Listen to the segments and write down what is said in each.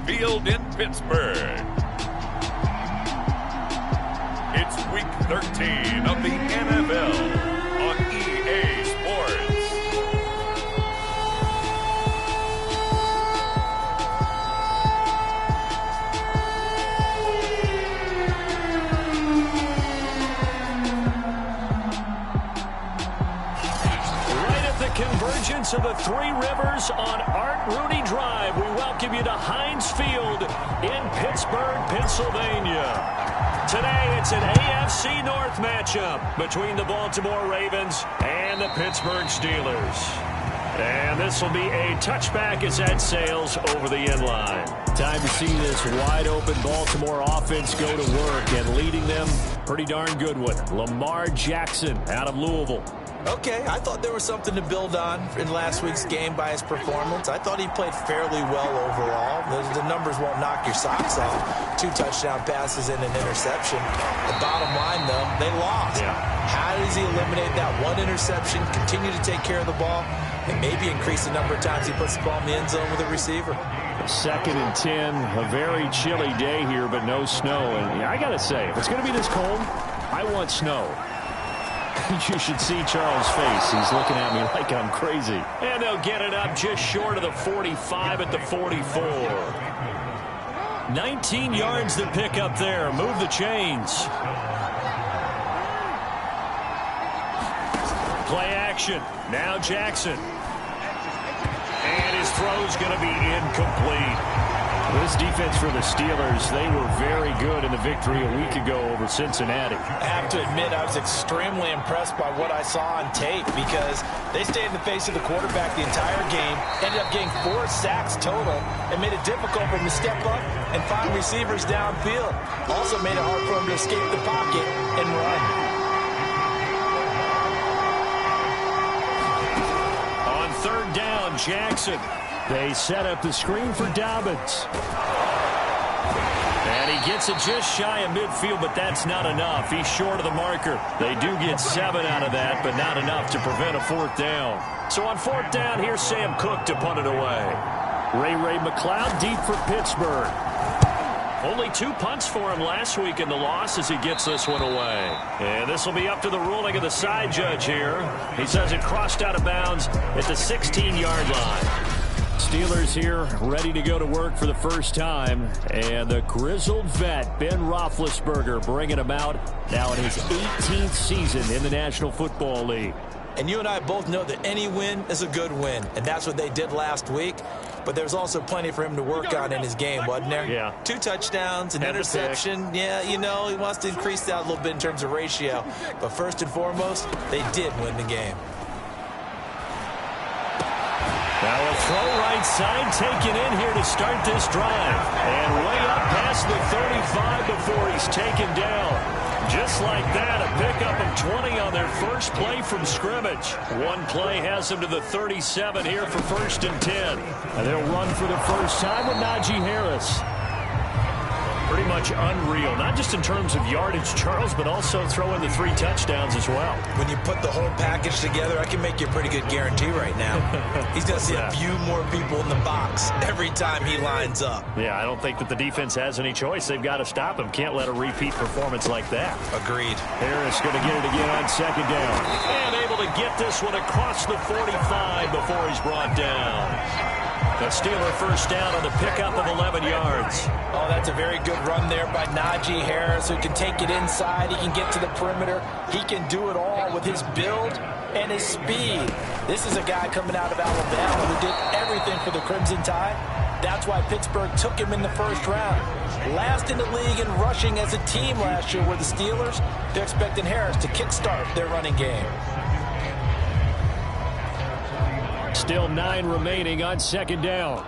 Field in Pittsburgh. It's Week 13 of the NFL on EA Sports. Convergence of the Three Rivers on Art Rooney Drive. We welcome you to Heinz Field in Pittsburgh, Pennsylvania. Today, it's an AFC North matchup between the Baltimore Ravens and the Pittsburgh Steelers. And this will be a touchback as that sails over the end line. Time to see this wide-open Baltimore offense go to work, and leading them, pretty darn good one, Lamar Jackson out of Louisville. Okay, I thought there was something to build on in last week's game by his performance. I thought he played fairly well overall. The numbers won't knock your socks off. 2 touchdown passes and an interception. The bottom line, though, they lost. Yeah. How does he eliminate that one interception, continue to take care of the ball, and maybe increase the number of times he puts the ball in the end zone with a receiver? 2nd and 10, a very chilly day here, but no snow. And I got to say, if it's going to be this cold, I want snow. You should see Charles' face. He's looking at me like I'm crazy. And they'll get it up just short of the 45 at the 44. 19 yards to pick up there. Move the chains. Play action. Now Jackson. And his throw's going to be incomplete. This defense for the Steelers, they were very good in the victory a week ago over Cincinnati. I have to admit, I was extremely impressed by what I saw on tape because they stayed in the face of the quarterback the entire game, ended up getting 4 sacks total, and made it difficult for him to step up and find receivers downfield. Also made it hard for him to escape the pocket and run. On 3rd down, Jackson. They set up the screen for Dobbins. And he gets it just shy of midfield, but that's not enough. He's short of the marker. They do get 7 out of that, but not enough to prevent a 4th down. So on 4th down, here's Sam Cook to punt it away. Ray McLeod deep for Pittsburgh. Only 2 punts for him last week in the loss as he gets this one away. And this will be up to the ruling of the side judge here. He says it crossed out of bounds at the 16-yard line. Steelers here ready to go to work for the first time. And the grizzled vet, Ben Roethlisberger, bringing him out now in his 18th season in the National Football League. And you and I both know that any win is a good win. And that's what they did last week. But there's also plenty for him to work on in his game, wasn't there? Yeah. 2 touchdowns, an interception. Yeah, you know, he wants to increase that a little bit in terms of ratio. But first and foremost, they did win the game. Now a throw right side taken in here to start this drive. And way up past the 35 before he's taken down. Just like that, a pickup of 20 on their first play from scrimmage. One play has them to the 37 here for 1st and 10. And they'll run for the first time with Najee Harris. Pretty much unreal, not just in terms of yardage, Charles, but also throwing the 3 touchdowns as well. When you put the whole package together, I can make you a pretty good guarantee right now. He's going to see a few more people in the box every time he lines up. Yeah, I don't think that the defense has any choice. They've got to stop him. Can't let a repeat performance like that. Agreed. Harris going to get it again on 2nd down. And able to get this one across the 45 before he's brought down. The Steeler first down on the pickup of 11 yards. Oh, that's a very good run there by Najee Harris, who can take it inside. He can get to the perimeter. He can do it all with his build and his speed. This is a guy coming out of Alabama who did everything for the Crimson Tide. That's why Pittsburgh took him in the 1st round. Last in the league in rushing as a team last year were the Steelers. They're expecting Harris to kickstart their running game. Still 9 remaining on 2nd down.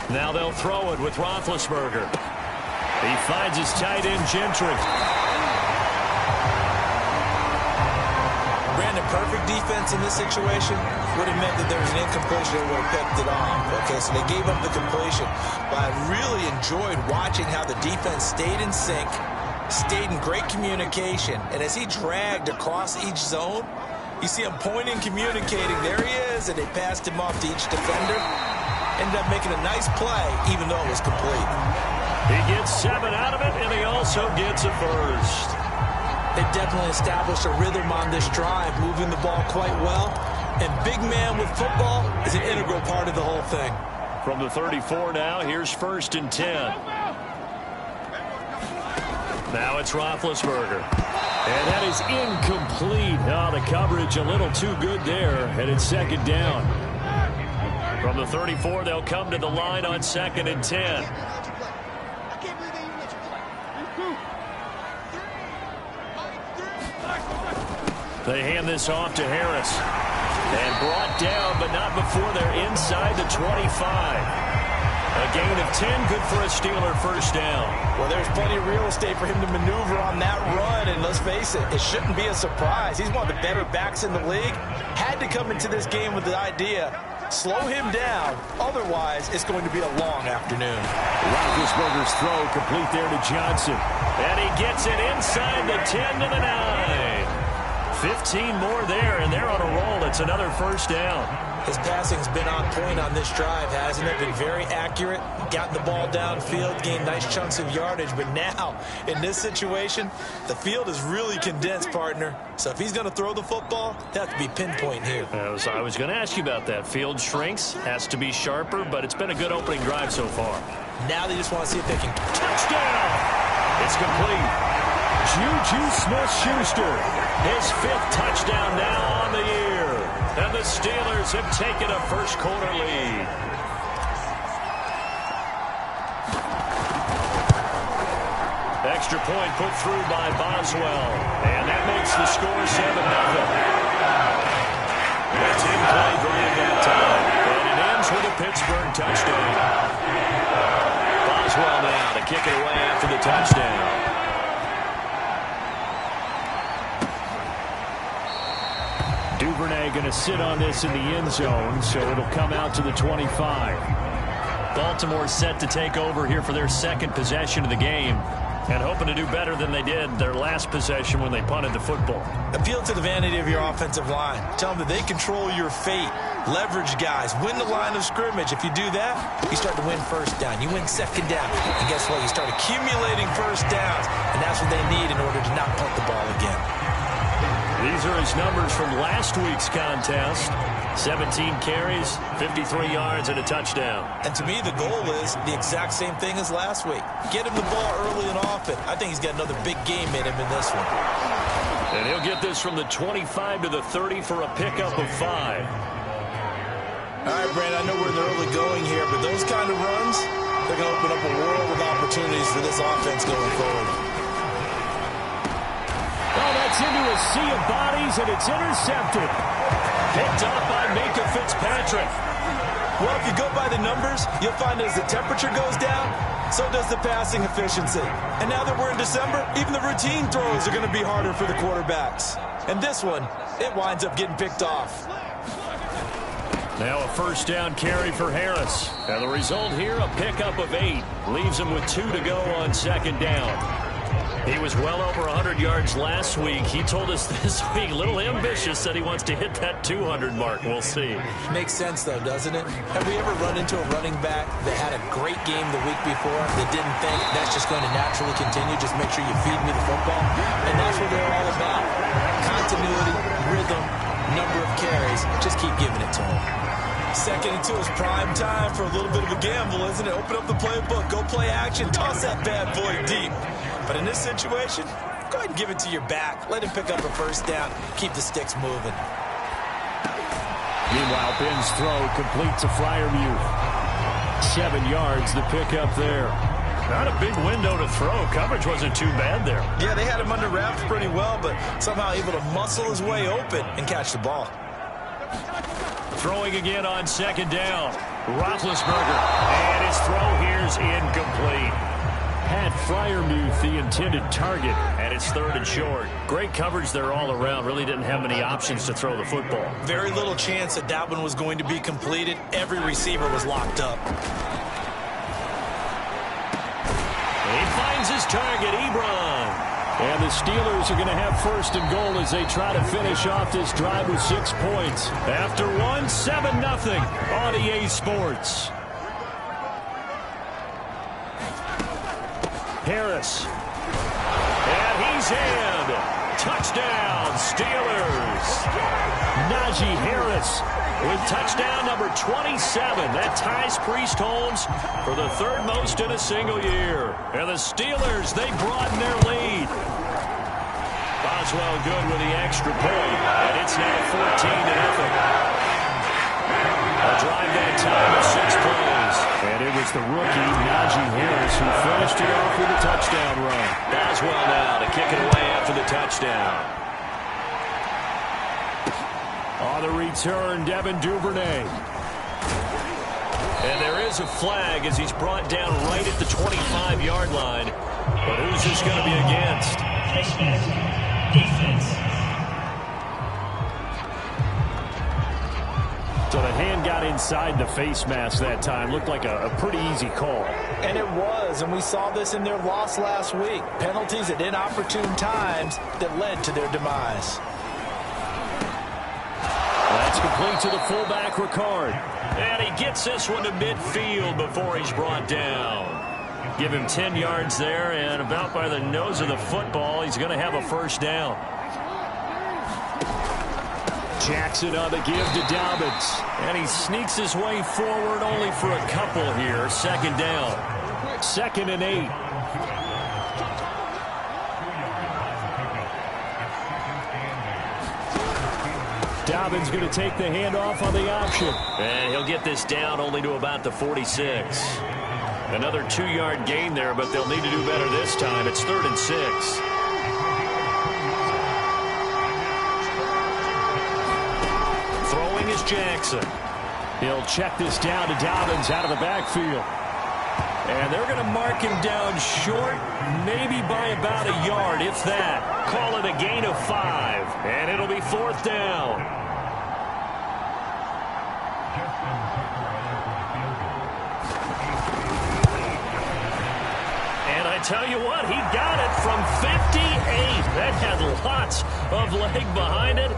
Now they'll throw it with Roethlisberger. He finds his tight end, Gentry. Brandon, perfect defense in this situation would have meant that there was an incompletion that would have picked it off. Okay, so they gave up the completion. But I really enjoyed watching how the defense stayed in sync, stayed in great communication. And as he dragged across each zone, you see him pointing, communicating. There he is. is, and they passed him off to each defender. Ended up making a nice play, even though it was complete. He gets 7 out of it, and he also gets a first. They definitely established a rhythm on this drive, moving the ball quite well. And big man with football is an integral part of the whole thing. From the 34 now, here's 1st and 10. Now it's Roethlisberger. And that is incomplete. Oh, the coverage a little too good there, and it's 2nd down. From the 34, they'll come to the line on 2nd and 10. They hand this off to Harris. And brought down, but not before they're inside the 25. A gain of 10, good for a Steeler 1st down. Well, there's plenty of real estate for him to maneuver on that run, and let's face it, it shouldn't be a surprise. He's one of the better backs in the league. Had to come into this game with the idea, slow him down, otherwise it's going to be a long afternoon. Roethlisberger's throw complete there to Johnson. And he gets it inside the 10 to the 9. 15 more there, and they're on a roll. It's another 1st down. His passing's been on point on this drive, hasn't it? Been very accurate, got the ball downfield, gained nice chunks of yardage, but now, in this situation, the field is really condensed, partner. So if he's going to throw the football, that has to be pinpoint here. I was going to ask you about that. Field shrinks, has to be sharper, but it's been a good opening drive so far. Now they just want to see if they can... Touchdown! It's complete. Juju Smith-Schuster, his 5th touchdown now on the year. And the Steelers have taken a first-quarter lead. Extra point put through by Boswell. And that makes the score 7-0. That's in play drive that time. And it ends with a Pittsburgh touchdown. Boswell now to kick it away after the touchdown. Duvernay going to sit on this in the end zone, so it'll come out to the 25. Baltimore set to take over here for their 2nd possession of the game, and hoping to do better than they did their last possession when they punted the football. Appeal to the vanity of your offensive line. Tell them that they control your fate. Leverage guys. Win the line of scrimmage. If you do that, you start to win 1st down. You win 2nd down. And guess what? You start accumulating 1st downs, and that's what they need in order to not punt the ball again. These are his numbers from last week's contest. 17 carries, 53 yards, and a touchdown. And to me, the goal is the exact same thing as last week. Get him the ball early and often. I think he's got another big game in him in this one. And he'll get this from the 25 to the 30 for a pickup of 5. All right, Brandon, I know we're in the early going here, but those kind of runs, they're going to open up a world of opportunities for this offense going forward. Oh, that's into a sea of bodies, and it's intercepted. Picked up by Minkah Fitzpatrick. Well, if you go by the numbers, you'll find that as the temperature goes down, so does the passing efficiency. And now that we're in December, even the routine throws are going to be harder for the quarterbacks. And this one, it winds up getting picked off. Now a 1st down carry for Harris. And the result here, a pickup of 8. Leaves him with 2 to go on 2nd down. He was well over 100 yards last week. He told us this week, a little ambitious, that he wants to hit that 200 mark. We'll see. Makes sense, though, doesn't it? Have we ever run into a running back that had a great game the week before that didn't think that's just going to naturally continue? Just make sure you feed me the football. And that's what they're all about. Continuity, rhythm, number of carries. Just keep giving it to him. 2nd and 2 is prime time for a little bit of a gamble, isn't it? Open up the playbook, go play action, toss that bad boy deep. But in this situation, go ahead and give it to your back. Let him pick up a 1st down. Keep the sticks moving. Meanwhile, Ben's throw complete to Freiermuth. 7 yards, the pickup there. Not a big window to throw. Coverage wasn't too bad there. Yeah, they had him under wraps pretty well, but somehow able to muscle his way open and catch the ball. Throwing again on 2nd down. Roethlisberger. And his throw here's incomplete. Pat Freiermuth, the intended target, and it's 3rd and short. Great coverage there all around. Really didn't have many options to throw the football. Very little chance that that one was going to be completed. Every receiver was locked up. He finds his target, Ebron. And the Steelers are going to have first and goal as they try to finish off this drive with 6 points. After one, 7-0 on EA Sports. Harris. And he's in. Touchdown, Steelers. Najee Harris with touchdown number 27. That ties Priest Holmes for the third most in a single year. And the Steelers, they broaden their lead. Boswell good with the extra point. And it's now 14-0. A drive that time of 6 plays. And it was the rookie, Najee Harris, who finished it off with a touchdown run. Boswell now to kick it away after the touchdown. On the return, Devin Duvernay. And there is a flag as he's brought down right at the 25-yard line. But who's this going to be against? Defense. So the hand got inside the face mask that time. Looked like a pretty easy call. And it was, and we saw this in their loss last week. Penalties at inopportune times that led to their demise. That's complete to the fullback, Ricard. And he gets this one to midfield before he's brought down. Give him 10 yards there, and about by the nose of the football, he's going to have a first down. Jackson on the give to Dobbins. And he sneaks his way forward only for a couple here. Second down. 2nd and 8. Dobbins going to take the handoff on the option. And he'll get this down only to about the 46. Another 2-yard gain there, but they'll need to do better this time. It's 3rd and 6. Is Jackson. He'll check this down to Dobbins out of the backfield. And they're going to mark him down short, maybe by about a yard, if that. Call it a gain of 5, and it'll be 4th down. And I tell you what, he got it from 58. That had lots of leg behind it.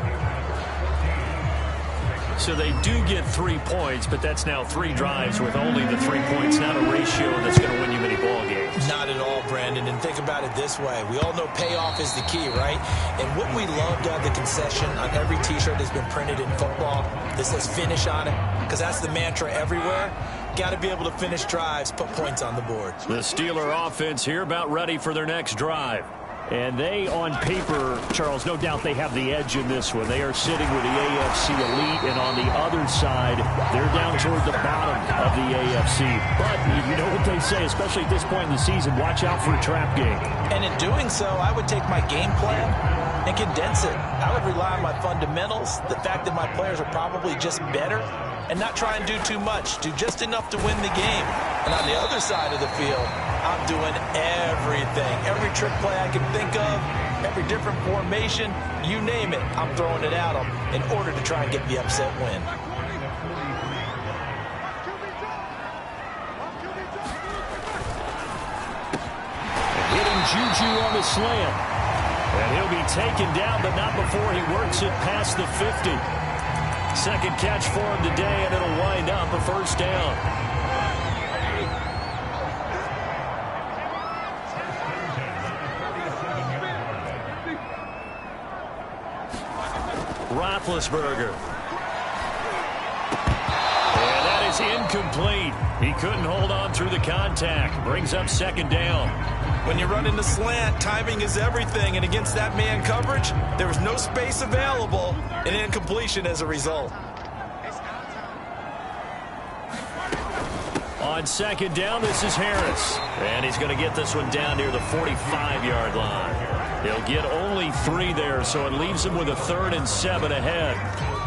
So they do get 3 points, but that's now 3 drives with only the 3 points. Not a ratio that's going to win you many ball games. Not at all, Brandon. And think about it this way. We all know payoff is the key, right? And what we love to have the concession on every T-shirt that's been printed in football that says finish on it, because that's the mantra everywhere. Got to be able to finish drives, put points on the board. The Steeler offense here about ready for their next drive. And they, on paper, Charles, no doubt they have the edge in this one. They are sitting with the AFC elite, and on the other side, they're down toward the bottom of the AFC. But you know what they say, especially at this point in the season, watch out for a trap game. And in doing so, I would take my game plan and condense it. I would rely on my fundamentals, the fact that my players are probably just better, and not try and do too much, do just enough to win the game. And on the other side of the field, I'm doing everything. Every trick play I can think of, every different formation, you name it, I'm throwing it at them in order to try and get the upset win. Hitting Juju on the slant. And he'll be taken down, but not before he works it past the 50. Second catch for him today, and it'll wind up a first down. Roethlisberger. And that is incomplete. He couldn't hold on through the contact. Brings up second down. When you run into slant, timing is everything, and against that man coverage, there was no space available, and incompletion as a result. On second down, this is Harris. And he's going to get this one down near the 45-yard line. He'll get only 3 there, so it leaves him with a 3rd and 7 ahead.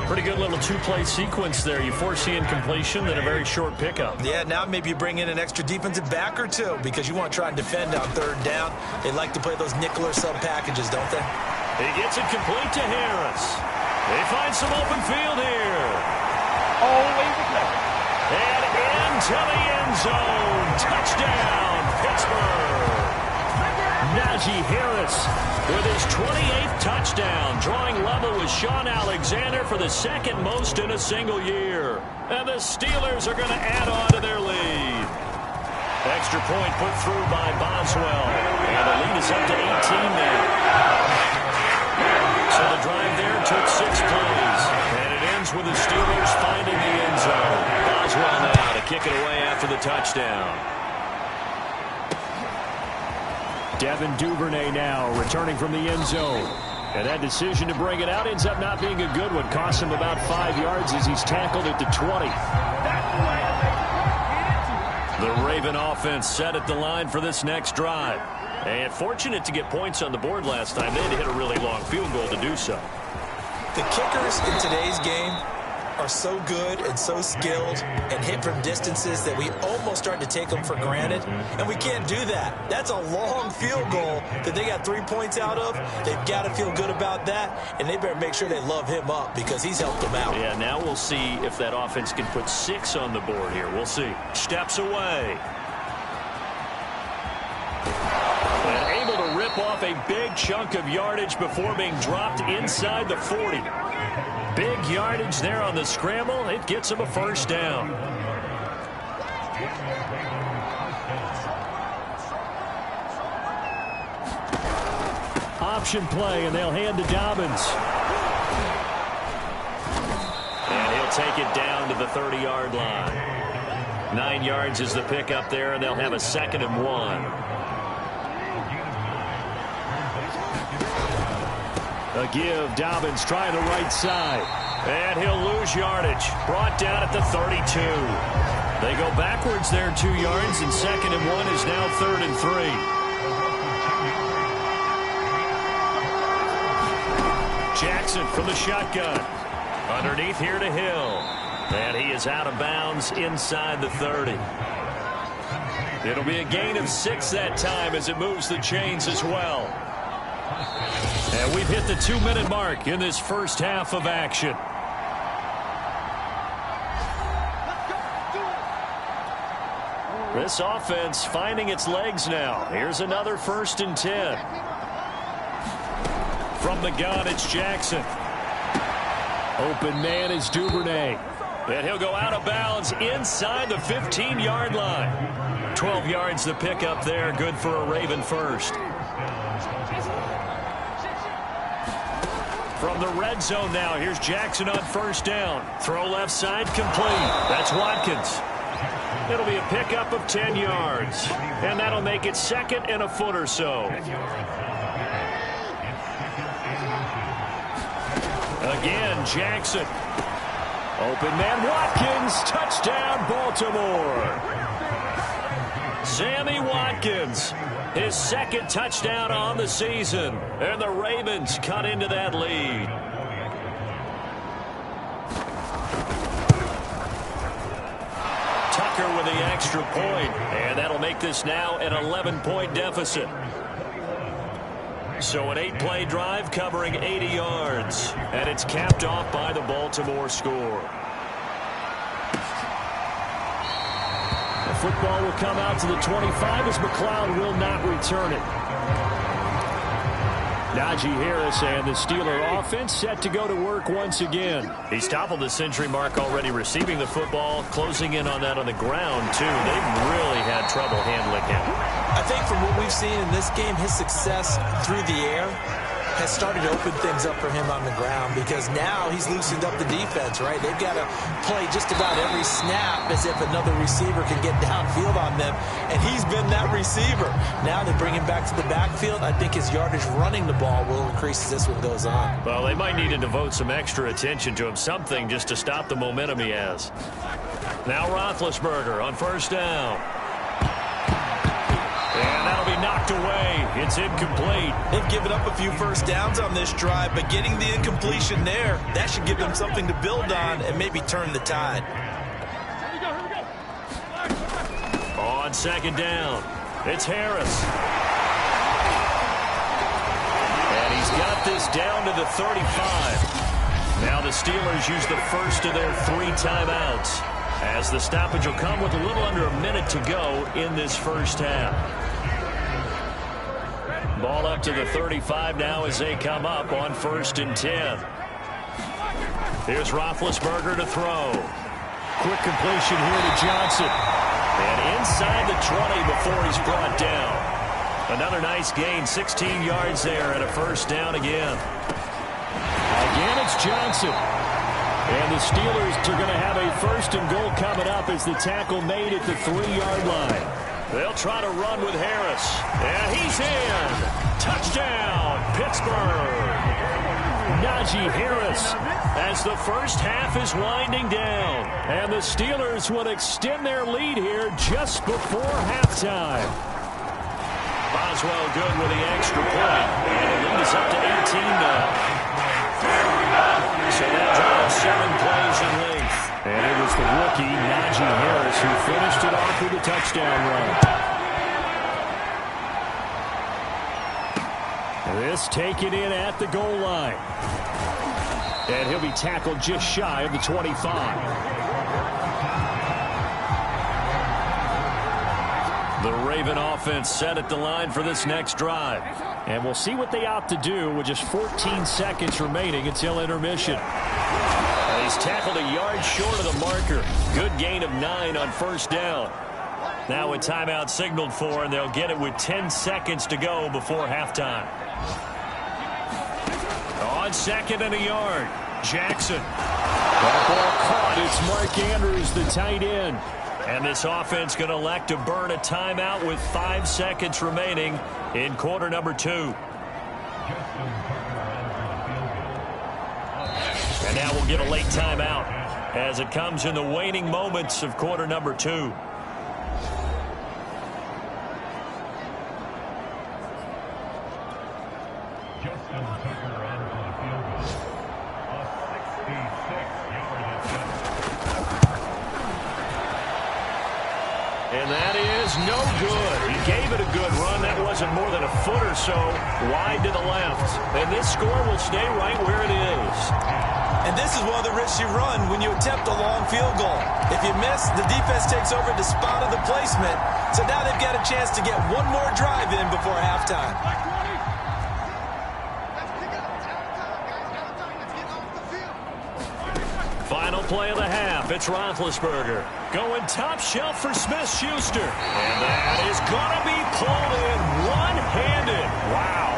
Pretty good little 2-play sequence there. You force the incompletion, then a very short pickup. Yeah, now maybe you bring in an extra defensive back or two because you want to try and defend on 3rd down. They like to play those nickel or sub packages, don't they? He gets it complete to Harris. They find some open field here. Always a play. And into the end zone. Touchdown, Pittsburgh. Najee Harris with his 28th touchdown, drawing level with Sean Alexander for the second most in a single year. And the Steelers are going to add on to their lead. Extra point put through by Boswell. And the lead is up to 18 now. So the drive there took 6 plays. And it ends with the Steelers finding the end zone. Boswell now to kick it away after the touchdown. Devin Duvernay now returning from the end zone. And that decision to bring it out ends up not being a good one. Costs him about 5 yards as he's tackled at the 20. The Raven offense set at the line for this next drive. And fortunate to get points on the board last time. They had to hit a really long field goal to do so. The kickers in today's game are so good and so skilled and hit from distances that we almost start to take them for granted, and we can't do that. That's a long field goal that they got 3 points out of. They've got to feel good about that, and they better make sure they love him up because he's helped them out. Yeah, now we'll see if that offense can put 6 on the board here. We'll see. Steps away. And able to rip off a big chunk of yardage before being dropped inside the 40. Big yardage there on the scramble. It gets him a first down. Option play, and they'll hand to Dobbins. And he'll take it down to the 30-yard line. 9 yards is the pickup there, and they'll have a 2nd and 1. A give, Dobbins trying the right side. And he'll lose yardage. Brought down at the 32. They go backwards there 2 yards, and 2nd and 1 is now 3rd and 3. Jackson from the shotgun. Underneath here to Hill. And he is out of bounds inside the 30. It'll be a gain of 6 that time as it moves the chains as well. And we've hit the 2-minute mark in this first half of action. This offense finding its legs now. Here's another 1st and 10. From the gun, it's Jackson. Open man is Duvernay. And he'll go out of bounds inside the 15-yard line. 12 yards the pickup there. Good for a Raven first. From the red zone now, here's Jackson on 1st down. Throw left side, complete. That's Watkins. It'll be a pickup of 10 yards. And that'll make it 2nd and a foot or so. Again, Jackson. Open man, Watkins. Touchdown, Baltimore. Sammy Watkins. His 2nd touchdown on the season. And the Ravens cut into that lead. Tucker with the extra point. And that'll make this now an 11-point deficit. So an 8-play drive covering 80 yards. And it's capped off by the Baltimore score. The football will come out to the 25 as McLeod will not return it. Najee Harris and the Steeler offense set to go to work once again. He's toppled the century mark already receiving the football, closing in on that on the ground, too. They've really had trouble handling him. I think from what we've seen in this game, his success through the air has started to open things up for him on the ground because now he's loosened up the defense, right? They've got to play just about every snap as if another receiver can get downfield on them, and he's been that receiver. Now they bring him back to the backfield. I think his yardage running the ball will increase as this one goes on. Well, they might need to devote some extra attention to him, something just to stop the momentum he has. Now Roethlisberger on 1st down. And that'll be knocked away. It's incomplete. They've given up a few 1st downs on this drive, but getting the incompletion there, that should give them something to build on and maybe turn the tide. On 2nd down, it's Harris. And he's got this down to the 35. Now the Steelers use the first of their 3 timeouts, as the stoppage will come with a little under a minute to go in this first half. Ball up to the 35 now as they come up on 1st and 10. Here's Roethlisberger to throw. Quick completion here to Johnson. And inside the 20 before he's brought down. Another nice gain, 16 yards there and a 1st down again. Again, it's Johnson. And the Steelers are going to have a 1st and goal coming up as the tackle made at the 3-yard line. They'll try to run with Harris. And he's in. Touchdown, Pittsburgh. Najee Harris as the first half is winding down. And the Steelers will extend their lead here just before halftime. Boswell good with the extra point. And the lead is up to 18 now. So that drives 7 plays in length. And it was the rookie, Najee Harris, who finished it off with a touchdown run. This taken in at the goal line. And he'll be tackled just shy of the 25. The Raven offense set at the line for this next drive. And we'll see what they opt to do with just 14 seconds remaining until intermission. He's tackled a yard short of the marker. Good gain of 9 on 1st down. Now a timeout signaled for, and they'll get it with 10 seconds to go before halftime. On 2nd and a yard, Jackson. That ball caught. It's Mark Andrews, the tight end. And this offense going to elect to burn a timeout with 5 seconds remaining in quarter number 2. And now we'll get a late timeout as it comes in the waning moments of quarter number 2. And that is no good. He gave it a good run. That wasn't more than a foot or so wide to the left. And this score will stay right where it is. And this is one of the risks you run when you attempt a long field goal. If you miss, the defense takes over the spot of the placement. So now they've got a chance to get one more drive in before halftime. Final play of the half. It's Roethlisberger going top shelf for Smith-Schuster. And that is going to be pulled in one-handed. Wow.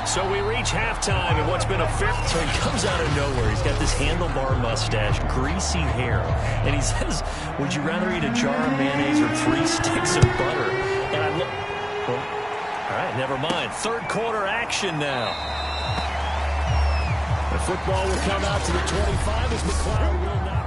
So we reach halftime, and what's been a fifth, so he comes out of nowhere. He's got this handlebar mustache, greasy hair, and he says, would you rather eat a jar of mayonnaise or 3 sticks of butter? And I look, well, all right, never mind. Third quarter action now. The football will come out to the 25 as McLeod will not.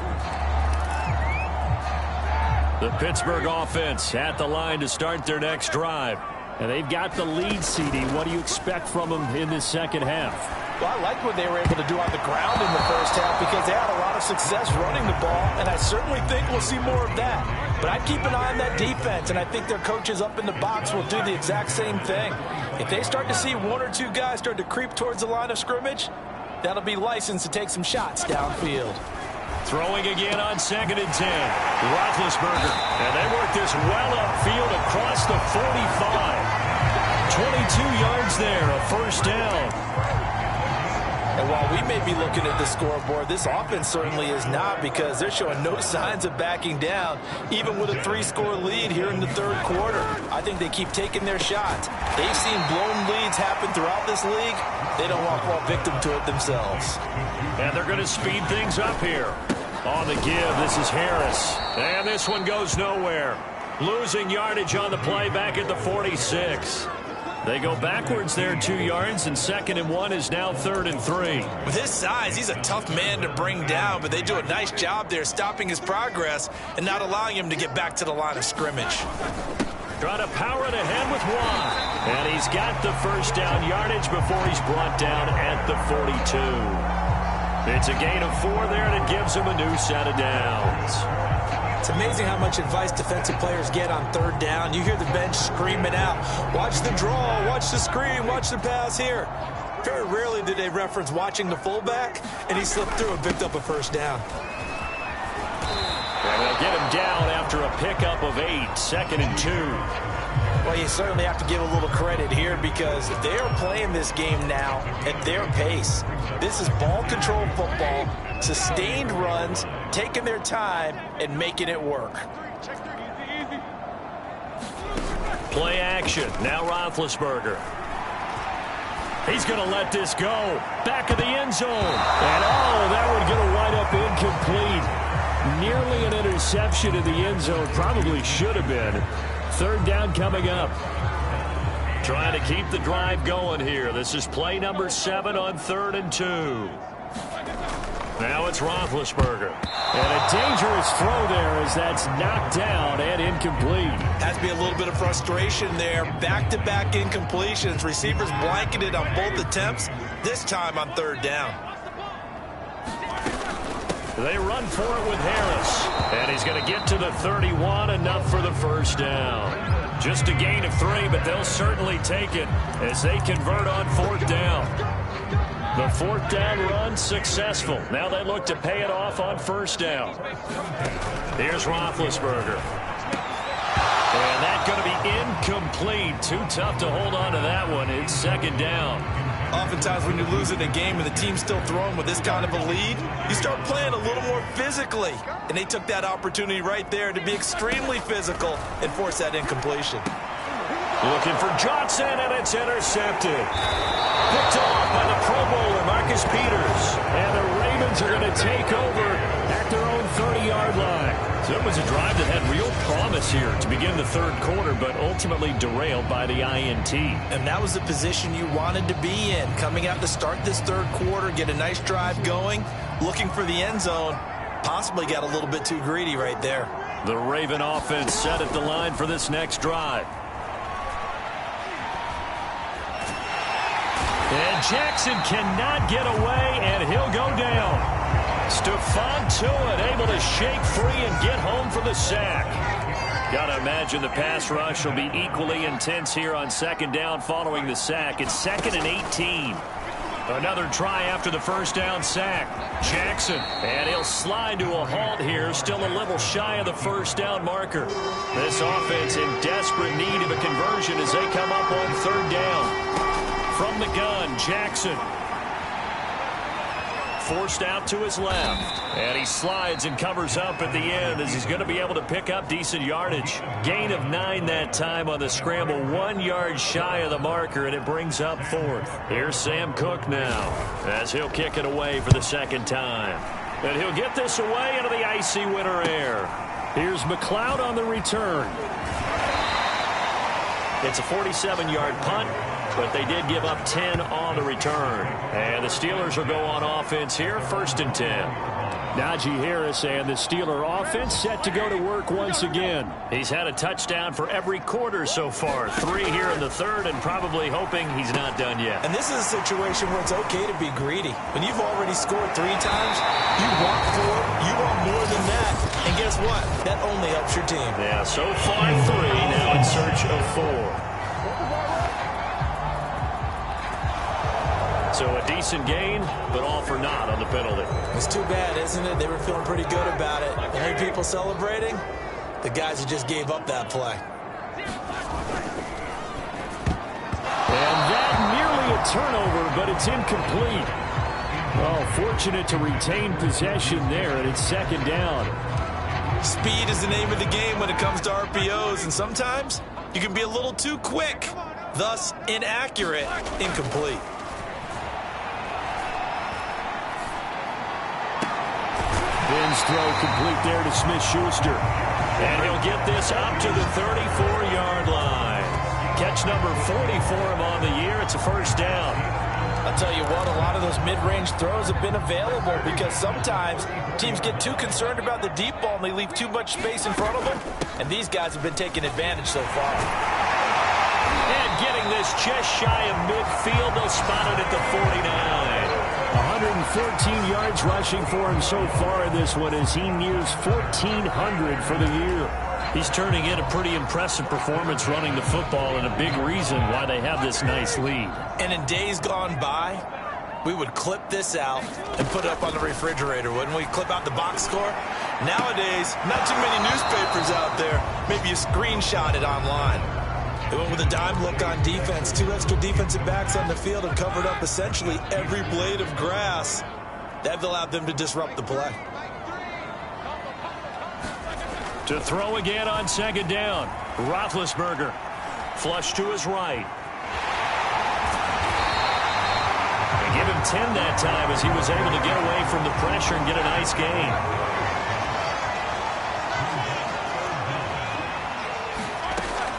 The Pittsburgh offense at the line to start their next drive. And they've got the lead, CD. What do you expect from them in this second half? Well, I like what they were able to do on the ground in the first half because they had a lot of success running the ball, and I certainly think we'll see more of that. But I'd keep an eye on that defense, and I think their coaches up in the box will do the exact same thing. If they start to see 1 or 2 guys start to creep towards the line of scrimmage, that'll be licensed to take some shots downfield. Throwing again on 2nd and 10. Roethlisberger. And they work this well upfield across the 45. 22 yards there, a 1st down. And while we may be looking at the scoreboard, this offense certainly is not, because they're showing no signs of backing down, even with a 3-score lead here in the third quarter. I think they keep taking their shots. They've seen blown leads happen throughout this league. They don't want to fall victim to it themselves. And they're going to speed things up here. On the give, this is Harris. And this one goes nowhere. Losing yardage on the play back at the 46. They go backwards there 2 yards, and 2nd and 1 is now 3rd and 3. With his size, he's a tough man to bring down, but they do a nice job there stopping his progress and not allowing him to get back to the line of scrimmage. Trying to power it ahead with Watt. And he's got the 1st down yardage before he's brought down at the 42. It's a gain of 4 there, and it gives him a new set of downs. It's amazing how much advice defensive players get on 3rd down. You hear the bench screaming out, watch the draw, watch the screen, watch the pass here. Very rarely do they reference watching the fullback, and he slipped through and picked up a 1st down. And they'll get him down after a pickup of 8, 2nd and 2. Well, you certainly have to give a little credit here because they are playing this game now at their pace. This is ball control football, sustained runs, taking their time, and making it work. Play action. Now Roethlisberger. He's going to let this go. Back of the end zone. And, that one going to wind up incomplete. Nearly an interception in the end zone. Probably should have been. 3rd down coming up. Trying to keep the drive going here. This is play number 7 on 3rd and 2. Now it's Roethlisberger. And a dangerous throw there as that's knocked down and incomplete. Has to be a little bit of frustration there. Back-to-back incompletions. Receivers blanketed on both attempts, this time on 3rd down. They run for it with Harris. And he's going to get to the 31, enough for the 1st down. Just a gain of 3, but they'll certainly take it as they convert on 4th down. The 4th down run successful. Now they look to pay it off on 1st down. Here's Roethlisberger. And that's going to be incomplete. Too tough to hold on to that one. It's 2nd down. Oftentimes when you lose in a game and the team's still throwing with this kind of a lead, you start playing a little more physically. And they took that opportunity right there to be extremely physical and force that incompletion. Looking for Johnson, and it's intercepted. Picked off by the Pro Bowler, Marcus Peters. And the Ravens are going to take over at their own 30-yard line. So it was a drive that had real promise here to begin the 3rd quarter, but ultimately derailed by the INT. And that was the position you wanted to be in. Coming out to start this 3rd quarter, get a nice drive going, looking for the end zone. Possibly got a little bit too greedy right there. The Raven offense set at the line for this next drive. And Jackson cannot get away, and he'll go down. Stephon Tuitt able to shake free and get home for the sack. Got to imagine the pass rush will be equally intense here on 2nd down following the sack. It's 2nd and 18. Another try after the 1st down sack. Jackson, and he'll slide to a halt here, still a little shy of the 1st down marker. This offense in desperate need of a conversion as they come up on 3rd down. From the gun, Jackson. Forced out to his left. And he slides and covers up at the end as he's going to be able to pick up decent yardage. Gain of 9 that time on the scramble. 1 yard shy of the marker, and it brings up 4th. Here's Sam Cook now as he'll kick it away for the 2nd time. And he'll get this away into the icy winter air. Here's McLeod on the return. It's a 47-yard punt, but they did give up 10 on the return. And the Steelers will go on offense here, 1st and 10. Najee Harris and the Steeler offense set to go to work once again. He's had a touchdown for every quarter so far. 3 here in the 3rd, and probably hoping he's not done yet. And this is a situation where it's okay to be greedy. When you've already scored 3 times, you want 4, you want more than that. And guess what? That only helps your team. Yeah, so far 3, now in search of 4. So a decent gain, but all for naught on the penalty. It's too bad, isn't it? They were feeling pretty good about it. The only people celebrating, the guys who just gave up that play. And that nearly a turnover, but it's incomplete. Well, fortunate to retain possession there, and it's 2nd down. Speed is the name of the game when it comes to RPOs, and sometimes you can be a little too quick, thus inaccurate, incomplete. Ben's throw complete there to Smith-Schuster. And he'll get this up to the 34-yard line. Catch number 40 for him on the year. It's a 1st down. I'll tell you what, a lot of those mid-range throws have been available because sometimes teams get too concerned about the deep ball and they leave too much space in front of them. And these guys have been taking advantage so far. And getting this just shy of midfield, they'll spot it at the 49. 114 yards rushing for him so far in this one as he nears 1,400 for the year. He's turning in a pretty impressive performance running the football, and a big reason why they have this nice lead. And in days gone by, we would clip this out and put it up on the refrigerator, wouldn't we? Clip out the box score. Nowadays, not too many newspapers out there. Maybe you screenshot it online. They went with a dime look on defense. 2 extra defensive backs on the field and covered up essentially every blade of grass. That allowed them to disrupt the play. To throw again on second down. Roethlisberger. Flush to his right. They give him 10 that time as he was able to get away from the pressure and get a nice gain.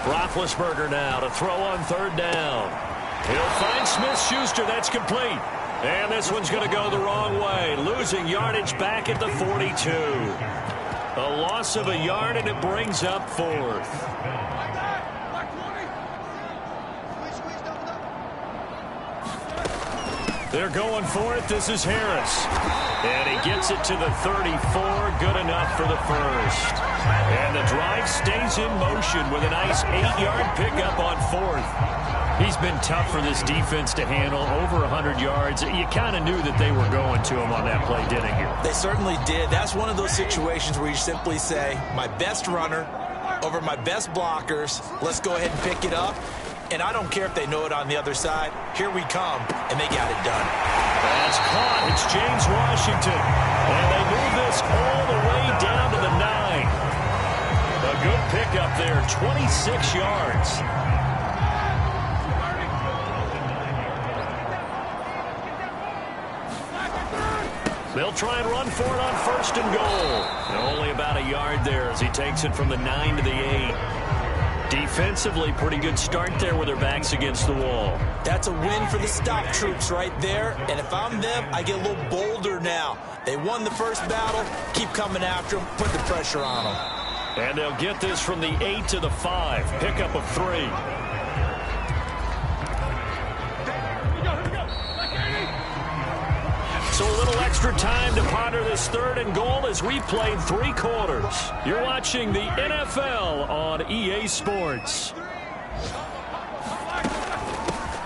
Roethlisberger now to throw on third down. He'll find Smith-Schuster. That's complete. And this one's going to go the wrong way. Losing yardage back at the 42. A loss of a yard, and it brings up fourth. They're going for it. This is Harris. And he gets it to the 34. Good enough for the first. And the drive stays in motion with a nice 8-yard pickup on fourth. He's been tough for this defense to handle. Over 100 yards. You kind of knew that they were going to him on that play, didn't you? They certainly did. That's one of those situations where you simply say, my best runner over my best blockers. Let's go ahead and pick it up. And I don't care if they know it on the other side. Here we come, and they got it done. That's caught. It's James Washington. And they move this all the way down to the 9. A good pickup there, 26 yards. They'll try and run for it on first and goal. And only about a yard there as he takes it from the 9 to the 8. Defensively, pretty good start there with their backs against the wall. That's a win for the stop troops right there. And if I'm them, I get a little bolder now. They won the first battle. Keep coming after them. Put the pressure on them. And they'll get this from the 8 to the 5. Pickup of 3. So a little extra time to ponder this third and goal as we played 3 quarters. You're watching the NFL on EA Sports.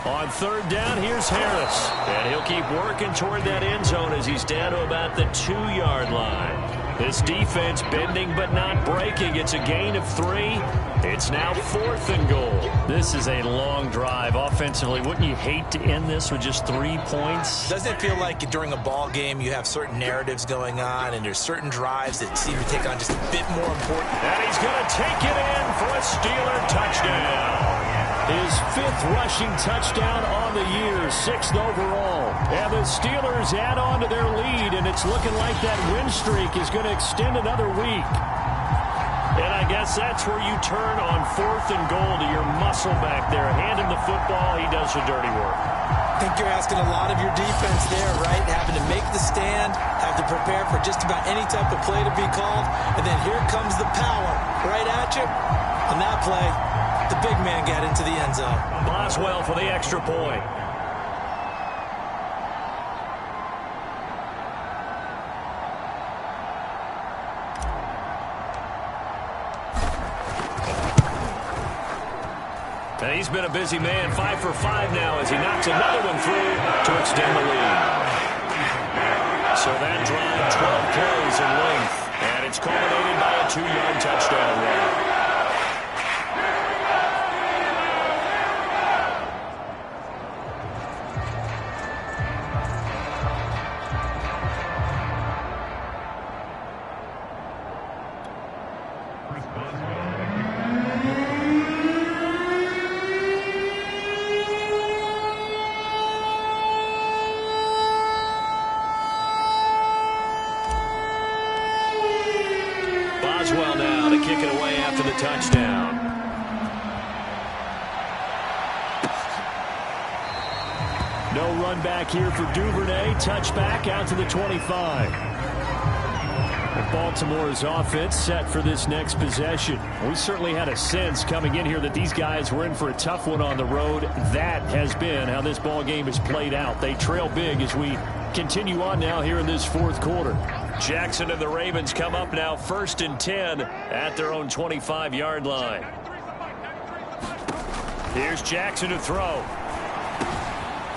On third down, here's Harris. And he'll keep working toward that end zone as he's down to about the 2-yard line. This defense bending but not breaking. It's a gain of 3. It's now 4th and goal. This is a long drive offensively. Wouldn't you hate to end this with just 3 points? Doesn't it feel like during a ball game you have certain narratives going on and there's certain drives that seem to take on just a bit more important? And he's going to take it in for a Steeler touchdown. His 5th rushing touchdown on the year, 6th overall. And the Steelers add on to their lead, and it's looking like that win streak is going to extend another week. And I guess that's where you turn on 4th and goal to your muscle back there. Hand him the football, he does the dirty work. I think you're asking a lot of your defense there, right? Having to make the stand, have to prepare for just about any type of play to be called, and then here comes the power right at you. On that play, the big man got into the end zone. Boswell for the extra point. And he's been a busy man, 5 for 5 now as he knocks another one through to extend the lead. So that drive, 12 carries in length, and it's culminated by a 2-yard touchdown run. Boswell now to kick it away after the touchdown. No run back here for Duvernay. Touchback out to the 25. Baltimore's offense set for this next possession. We certainly had a sense coming in here that these guys were in for a tough one on the road. That has been how this ball game has played out. They trail big as we continue on now here in this 4th quarter. Jackson and the Ravens come up now 1st and 10 at their own 25-yard line. Here's Jackson to throw.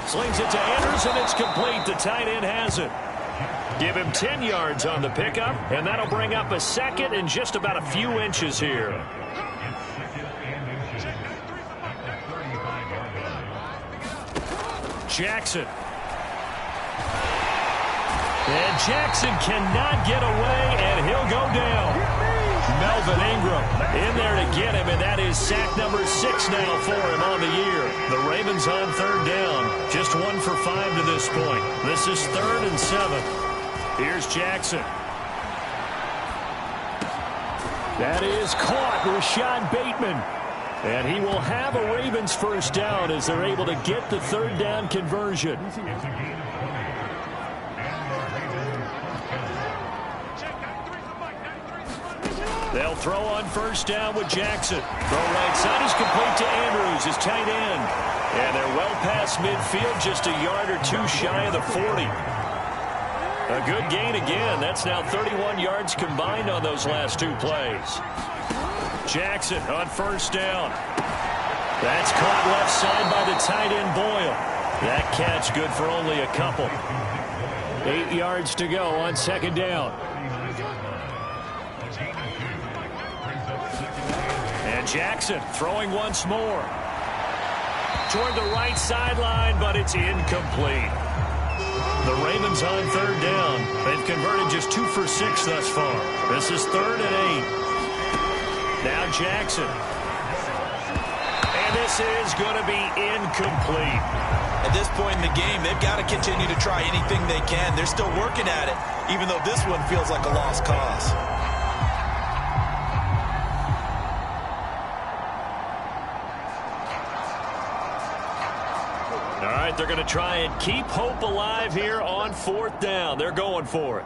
Slings it to Andrews, and it's complete. The tight end has it. Give him 10 yards on the pickup, and that'll bring up a second and just about a few inches here. Jackson. And Jackson cannot get away, and he'll go down. Melvin Ingram in there to get him, and that is sack number 6 now for him on the year. The Ravens on third down. Just 1 for 5 to this point. This is 3rd and 7. Here's Jackson. That is caught. Rashad Bateman. And he will have a Ravens first down as they're able to get the third down conversion. They'll throw on first down with Jackson. Throw right side is complete to Andrews, his tight end. And they're well past midfield, just a yard or two shy of the 40. A good gain again. That's now 31 yards combined on those last 2 plays. Jackson on first down. That's caught left side by the tight end Boyle. That catch good for only a couple. 8 yards to go on second down. And Jackson throwing once more. Toward the right sideline, but it's incomplete. The Ravens on third down. They've converted just 2 for 6 thus far. This is 3rd and 8. Now Jackson. And this is going to be incomplete. At this point in the game, they've got to continue to try anything they can. They're still working at it, even though this one feels like a lost cause. All right, they're going to try and keep hope alive here on 4th down. They're going for it.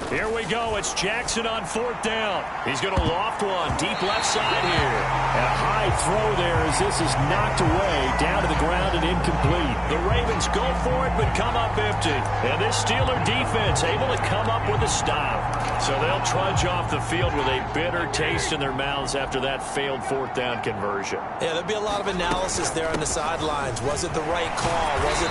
Here we go. It's Jackson on 4th down. He's going to loft one deep left side here. And a high throw there as this is knocked away down to the ground and incomplete. The Ravens go for it but come up empty. And this Steeler defense able to come up with a stop. So they'll trudge off the field with a bitter taste in their mouths after that failed 4th down conversion. Yeah, there'll be a lot of analysis there on the sidelines. Was it the right call? Was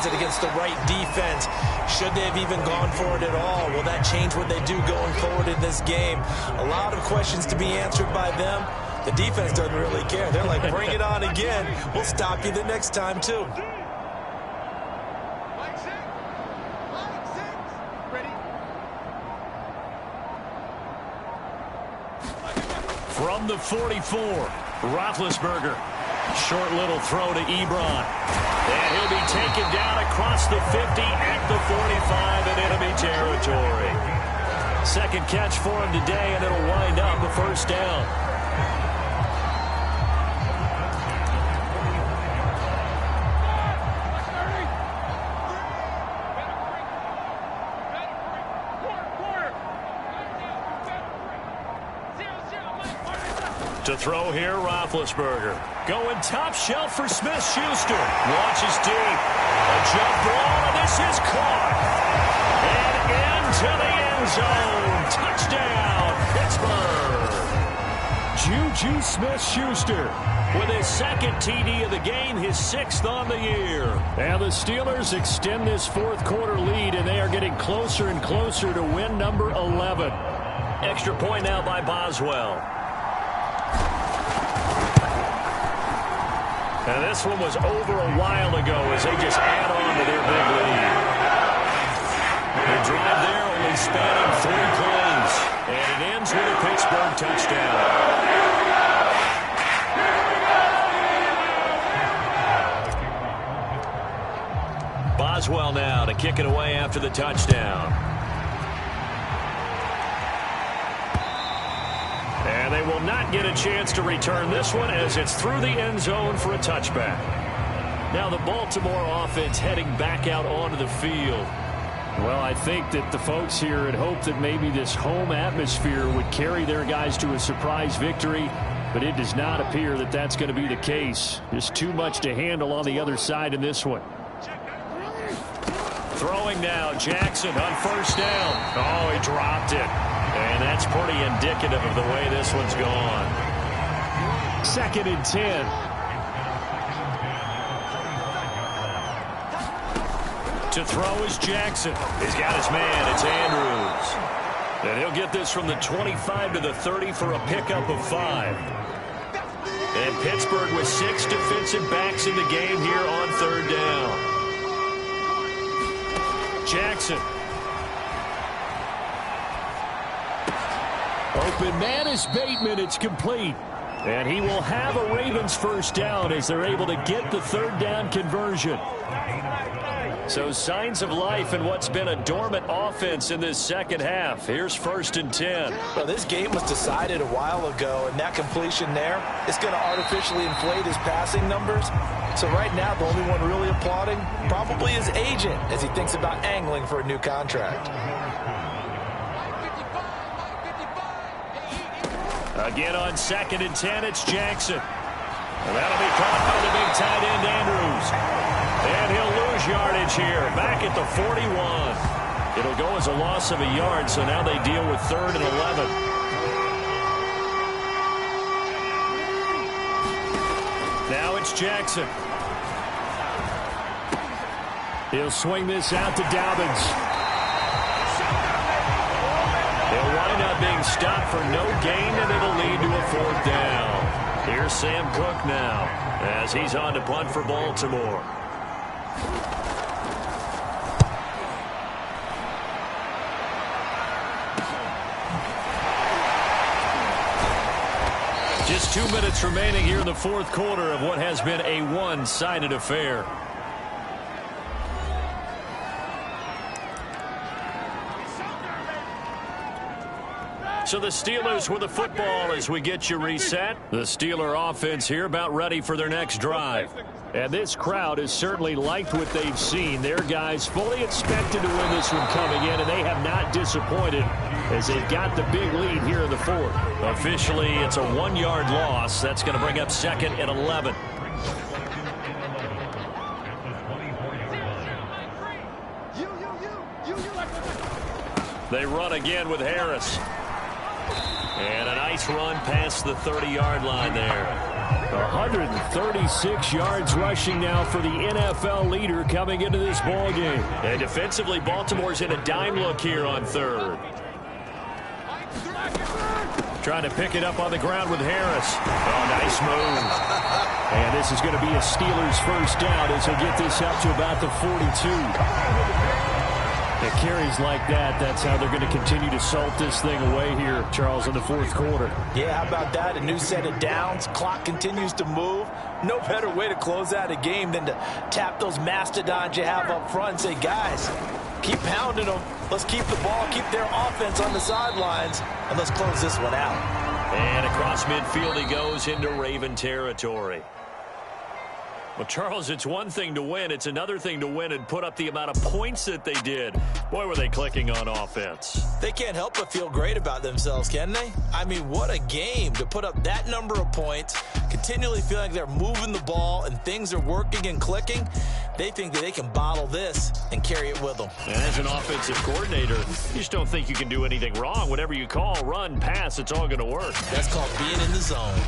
it against the right defense? Should they have even gone for it at all? Will that change what they do going forward in this game? A lot of questions to be answered by them. The defense doesn't really care. They're like, bring it on again. We'll stop you the next time, too. From the 44, Roethlisberger. Short little throw to Ebron. And he'll be taken down across the 50 at the 45 in enemy territory. Second catch for him today, and it'll wind up a first down. To throw here, Roethlisberger. Going top shelf for Smith-Schuster. Launches deep. A jump ball, and this is caught. And into the end zone. Touchdown, Pittsburgh. Juju Smith-Schuster with his second TD of the game, his 6th on the year. And the Steelers extend this 4th quarter lead, and they are getting closer and closer to win number 11. Extra point now by Boswell. And this one was over a while ago as they just add on to their big lead. The drive there only spanning 3 plays. And it ends with a Pittsburgh touchdown. Boswell now to kick it away after the touchdown. And they will not get a chance to return this one as it's through the end zone for a touchback. Now the Baltimore offense heading back out onto the field. Well, I think that the folks here had hoped that maybe this home atmosphere would carry their guys to a surprise victory, but it does not appear that that's going to be the case. Just too much to handle on the other side in this one. Throwing now, Jackson on first down. Oh, he dropped it. And that's pretty indicative of the way this one's gone. 2nd and 10. To throw is Jackson. He's got his man. It's Andrews. And he'll get this from the 25 to the 30 for a pickup of 5. And Pittsburgh with 6 defensive backs in the game here on 3rd down. Jackson. Open man is Bateman. It's complete. And he will have a Ravens first down as they're able to get the 3rd down conversion. So signs of life in what's been a dormant offense in this second half. Here's 1st and 10. Well, this game was decided a while ago, and that completion there is going to artificially inflate his passing numbers. So right now, the only one really applauding probably his agent as he thinks about angling for a new contract. Again on 2nd and 10, it's Jackson. And that'll be caught by the big tight end, Andrews. And he'll lose yardage here, back at the 41. It'll go as a loss of a yard, so now they deal with 3rd and 11. Now it's Jackson. He'll swing this out to Dobbins. They'll wind up being stopped for no gain, and it'll lead to a 4th down. Here's Sam Cook now as he's on to punt for Baltimore. Just 2 minutes remaining here in the 4th quarter of what has been a one-sided affair. So the Steelers with the football as we get you reset. The Steeler offense here about ready for their next drive. And this crowd has certainly liked what they've seen. Their guys fully expected to win this one coming in, and they have not disappointed as they've got the big lead here in the 4th. Officially, it's a 1-yard loss. That's going to bring up 2nd and 11. They run again with Harris. And a nice run past the 30-yard line there. 136 yards rushing now for the NFL leader coming into this ball game. And defensively, Baltimore's in a dime look here on 3rd. Trying to pick it up on the ground with Harris. Oh, nice move. And this is going to be a Steelers first down as he'll get this up to about the 42. The carries like that, that's how they're going to continue to salt this thing away here, Charles, in the 4th quarter. Yeah, how about that? A new set of downs. Clock continues to move. No better way to close out a game than to tap those mastodons you have up front and say, guys, keep pounding them. Let's keep the ball, keep their offense on the sidelines, and let's close this one out. And across midfield he goes into Raven territory. Well, Charles, it's one thing to win. It's another thing to win and put up the amount of points that they did. Boy, were they clicking on offense. They can't help but feel great about themselves, can they? I mean, what a game to put up that number of points, continually feeling like they're moving the ball and things are working and clicking. They think that they can bottle this and carry it with them. And as an offensive coordinator, you just don't think you can do anything wrong. Whatever you call, run, pass, it's all going to work. That's called being in the zone.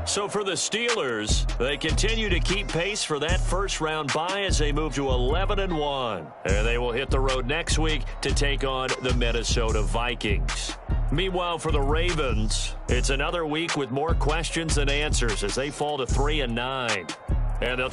So for the Steelers, they continue to keep pace for that first-round bye as they move to 11-1. And they will hit the road next week to take on the Minnesota Vikings. Meanwhile, for the Ravens, it's another week with more questions than answers as they fall to 3-9. And they'll